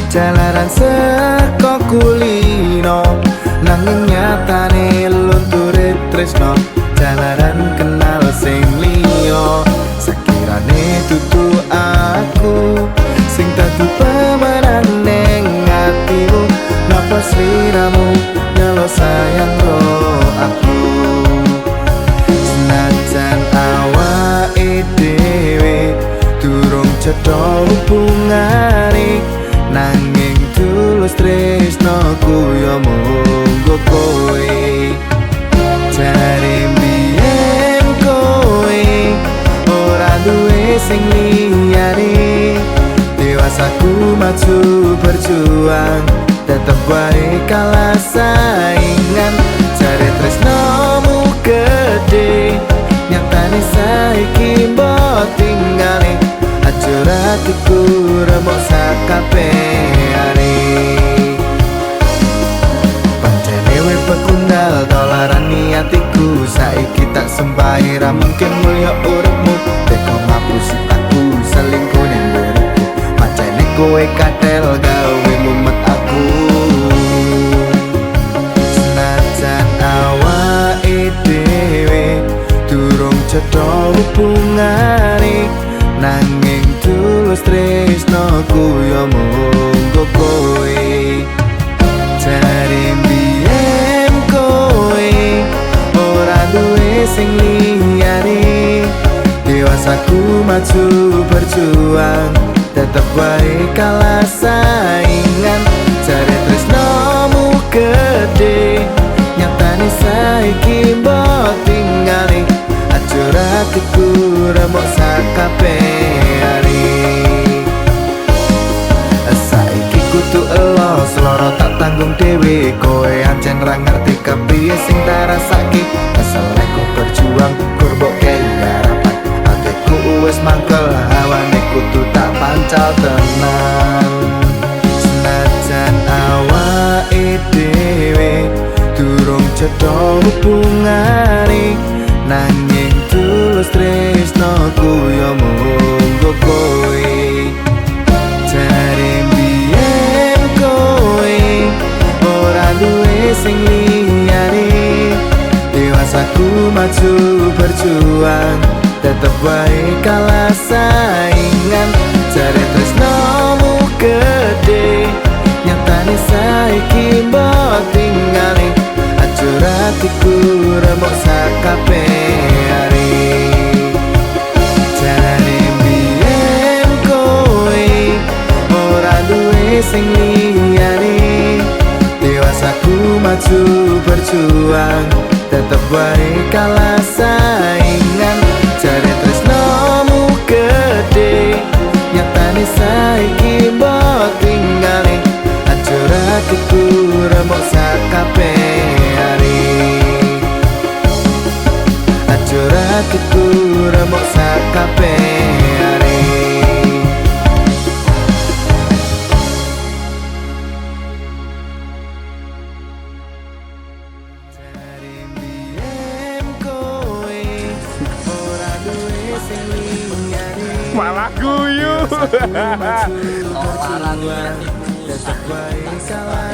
jalaran seko kulino nanging nyatane lunture tresno jalaran kenal sing liya sekirane dudu aku sing dadi pemeran ning atimu napa sliramu nyalo sayang ro aku senajan awake dhewe durung cetha hubungane nanging tulus tresnoku yo monggo kowe jare mbiyen kowe ora duwe sing liyane dewasaku maju berjuang tetep wae kalah saingan jare tresnomu gede nyatane saiki mbok tinggale aja atiku remuk sakabehane pancene wis pekundal tolarani atiku saiki tak sembahi ra mungkin mulya uripmu teko ngapusi aku selingkuh ning diriku pancene kowe katel gawe mumet aku senajan awake dhewe durung cetha hubungane nanging tulus tresnoku yo monggo kowe jare mbiyen kowe ora duwe sing liyane dewasaku maju berjuang tetep wae kalah saingan jare tresnomu gede nyatane saiki mbok tinggale aja atiku remuk sakabehane saiki kudu elo seloro tak tanggung dhewe kowe ancen ra ngerti kepiye sing tak rasake asaleku berjuang kurbo harapan atiku wis mangkel hawane kudu tak pancal tenan senajan awake dhewe durung cetha hubungane nanging tulus tresnoku yo monggo kowe jare mbiyen kowe ora duwe sing liyane dewasaku maju berjuang tetep wae kalah saingan jare tresnomu gede nyatane saiki mbok tinggale aja atiku remuk sakabehane jare mbiyen kowe ora duwe sing liyane dewasaku maju berjuang tetep wae kalah saingan jare tresnomu gede nyatane saiki mbok tinggale aja atiku remuk sakabehane aja atiku remuk sakabehane jare mbiyen kowe ora duwe sing liyane malah guyu tetep wae kalah